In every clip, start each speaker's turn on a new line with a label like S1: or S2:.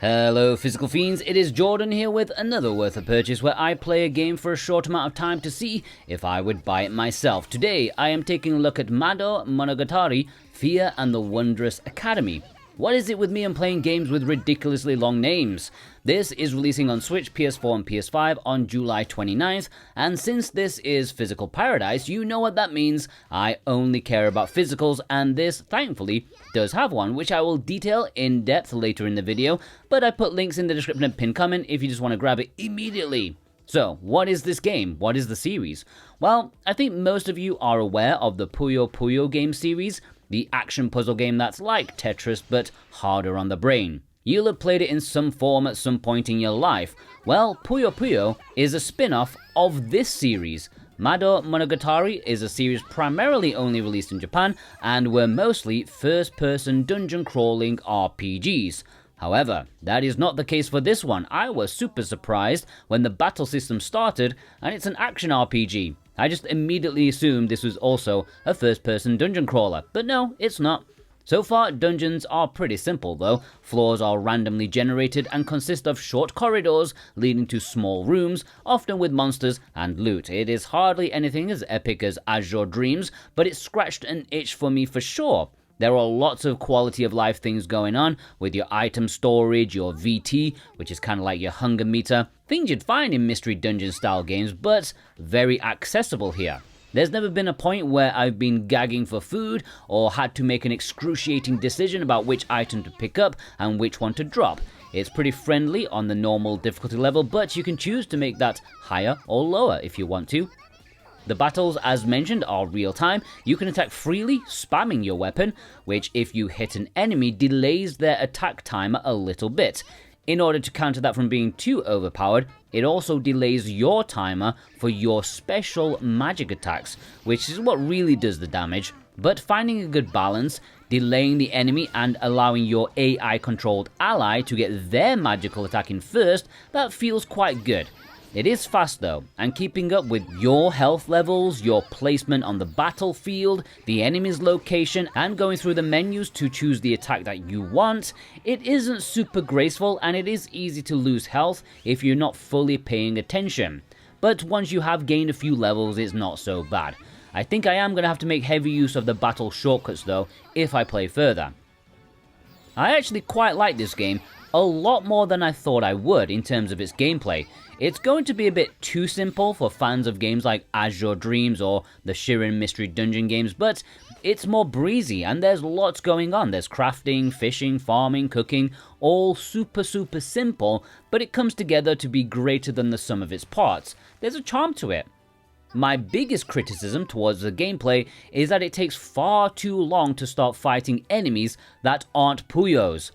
S1: Hello Physical Fiends, it is Jordan here with another Worth a Purchase where I play a game for a short amount of time to see if I would buy it myself. Today I am taking a look at Mado, Monogatari, Fear and the Wondrous Academy. What is it with me and playing games with ridiculously long names? This is releasing on Switch, PS4 and PS5 on July 29th, and since this is Physical Paradise, you know what that means. I only care about physicals, and this, thankfully, does have one, which I will detail in depth later in the video, but I put links in the description and pinned comment if you just want to grab it immediately. So, what is this game? What is the series? Well, I think most of you are aware of the Puyo Puyo game series, the action puzzle game that's like Tetris but harder on the brain. You'll have played it in some form at some point in your life. Well, Puyo Puyo is a spin-off of this series. Mado Monogatari is a series primarily only released in Japan and were mostly first-person dungeon-crawling RPGs. However, that is not the case for this one. I was super surprised when the battle system started and it's an action RPG. I just immediately assumed this was also a first-person dungeon crawler, but no, it's not. So far, dungeons are pretty simple though. Floors are randomly generated and consist of short corridors leading to small rooms, often with monsters and loot. It is hardly anything as epic as Your Dreams, but it scratched an itch for me for sure. There are lots of quality of life things going on with your item storage, your VT, which is kind of like your hunger meter, things you'd find in mystery dungeon style games, but very accessible here. There's never been a point where I've been gagging for food or had to make an excruciating decision about which item to pick up and which one to drop. It's pretty friendly on the normal difficulty level, but you can choose to make that higher or lower if you want to. The battles, as mentioned, are real-time. You can attack freely, spamming your weapon, which if you hit an enemy, delays their attack timer a little bit. In order to counter that from being too overpowered, it also delays your timer for your special magic attacks, which is what really does the damage. But finding a good balance, delaying the enemy and allowing your AI-controlled ally to get their magical attack in first, that feels quite good. It is fast though, and keeping up with your health levels, your placement on the battlefield, the enemy's location, and going through the menus to choose the attack that you want, it isn't super graceful and it is easy to lose health if you're not fully paying attention. But once you have gained a few levels, it's not so bad. I think I am going to have to make heavy use of the battle shortcuts though, if I play further. I actually quite like this game, a lot more than I thought I would in terms of its gameplay. It's going to be a bit too simple for fans of games like Your Dreams or the Shirin Mystery Dungeon games, but it's more breezy and there's lots going on. There's crafting, fishing, farming, cooking, all super simple, but it comes together to be greater than the sum of its parts. There's a charm to it. My biggest criticism towards the gameplay is that it takes far too long to start fighting enemies that aren't Puyos.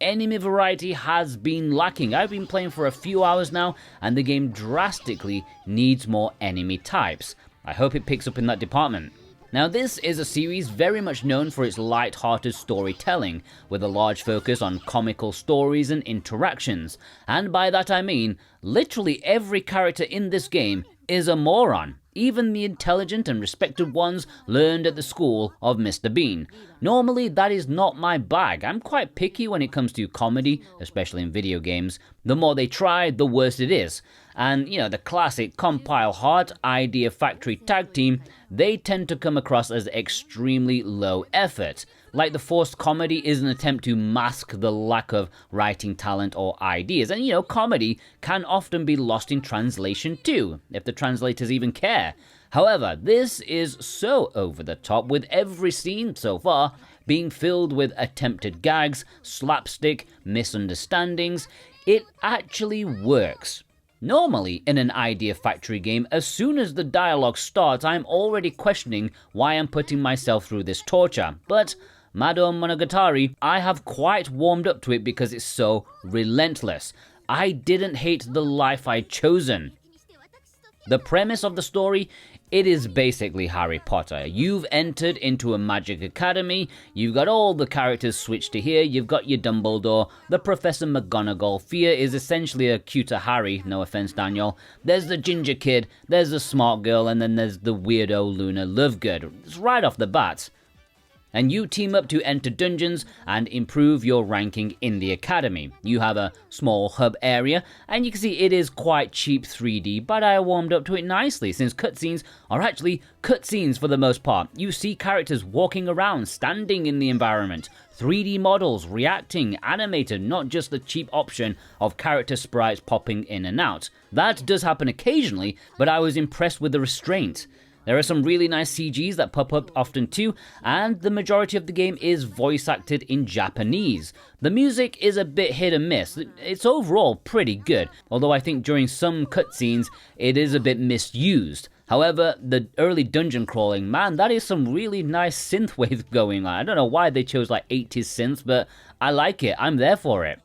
S1: Enemy variety has been lacking. I've been playing for a few hours now and the game drastically needs more enemy types. I hope it picks up in that department. Now this is a series very much known for its light-hearted storytelling, with a large focus on comical stories and interactions. And by that I mean, literally every character in this game is a moron. Even the intelligent and respected ones learned at the school of Mr. Bean. Normally, that is not my bag. I'm quite picky when it comes to comedy, especially in video games. The more they try, the worse it is. And, you know, the classic Compile Heart Idea Factory tag team, they tend to come across as extremely low effort. Like the forced comedy is an attempt to mask the lack of writing talent or ideas. And, you know, comedy can often be lost in translation too, if the translators even care. However, this is so over the top, with every scene so far being filled with attempted gags, slapstick, misunderstandings. It actually works. Normally, in an Idea Factory game, as soon as the dialogue starts, I'm already questioning why I'm putting myself through this torture. But Mado Monogatari, I have quite warmed up to it because it's so relentless. I didn't hate the life I'd chosen. The premise of the story, it is basically Harry Potter. You've entered into a magic academy, you've got all the characters switched to here, you've got your Dumbledore, the Professor McGonagall. Fear is essentially a cuter Harry, no offense Daniel. There's the ginger kid, there's the smart girl, and then there's the weirdo Luna Lovegood. It's right off the bat. and you team up to enter dungeons and improve your ranking in the academy. You have a small hub area, and you can see it is quite cheap 3D, but I warmed up to it nicely since cutscenes are actually cutscenes for the most part. You see characters walking around, standing in the environment, 3D models reacting, animated, not just the cheap option of character sprites popping in and out. That does happen occasionally, but I was impressed with the restraint. There are some really nice CGs that pop up often too, and the majority of the game is voice acted in Japanese. The music is a bit hit and miss. It's overall pretty good, although I think during some cutscenes it is a bit misused. However, the early dungeon crawling, man, that is some really nice synthwave going on. I don't know why they chose like 80s synths, but I like it. I'm there for it.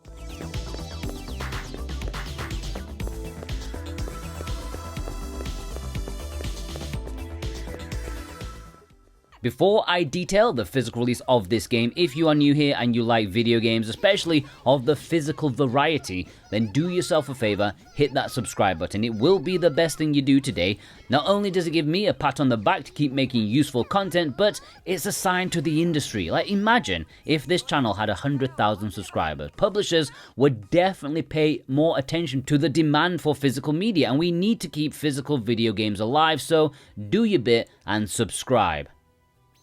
S1: Before I detail the physical release of this game, if you are new here and you like video games, especially of the physical variety, then do yourself a favor, hit that subscribe button. It will be the best thing you do today. Not only does it give me a pat on the back to keep making useful content, but it's a sign to the industry. Like, imagine if this channel had 100,000 subscribers. Publishers would definitely pay more attention to the demand for physical media, and we need to keep physical video games alive, so do your bit and subscribe.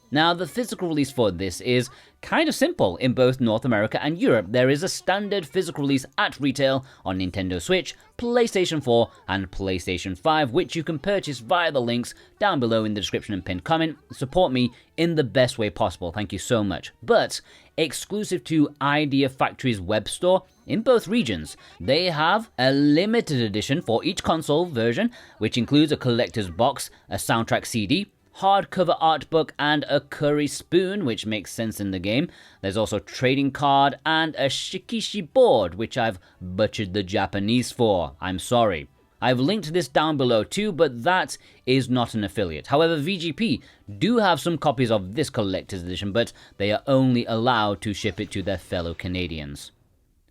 S1: Now, the physical release for this is kind of simple. In both North America and Europe, there is a standard physical release at retail on Nintendo Switch, PlayStation 4, and PlayStation 5, which you can purchase via the links down below in the description and pinned comment. Support me in the best way possible, thank you so much. But exclusive to Idea Factory's web store in both regions, they have a limited edition for each console version, which includes a collector's box, a soundtrack CD, hardcover art book, and a curry spoon, which makes sense in the game. There's also a trading card and a shikishi board, which I've butchered the Japanese for. I'm sorry. I've linked this down below too, but that is not an affiliate. However, VGP do have some copies of this collector's edition, but they are only allowed to ship it to their fellow Canadians.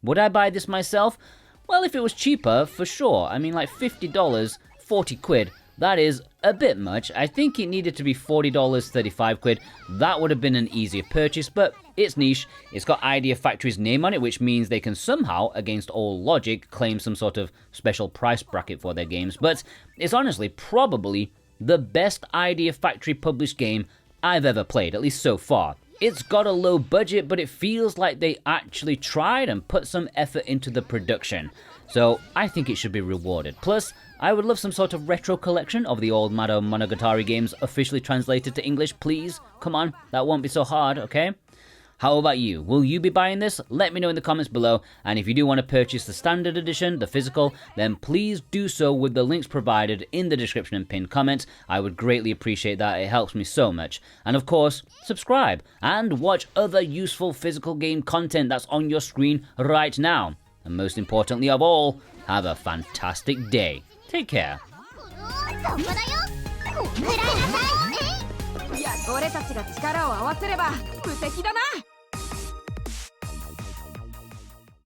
S1: Would I buy this myself? Well, if it was cheaper, for sure. I mean, like $50, 40 quid. That is a bit much. I think it needed to be $40, 35 quid. That would have been an easier purchase, but it's niche. It's got Idea Factory's name on it, which means they can somehow, against all logic, claim some sort of special price bracket for their games. But it's honestly probably the best Idea Factory published game I've ever played, at least so far. It's got a low budget, but it feels like they actually tried and put some effort into the production. So I think it should be rewarded. Plus, I would love some sort of retro collection of the old Mado Monogatari games officially translated to English, please. Come on, that won't be so hard, okay? How about you? Will you be buying this? Let me know in the comments below, and if you do want to purchase the standard edition, the physical, then please do so with the links provided in the description and pinned comments. I would greatly appreciate that, it helps me so much. And of course, subscribe and watch other useful physical game content that's on your screen right now. And most importantly of all, have a fantastic day. Take care.
S2: 俺たちが力を合わせれば無敵だな。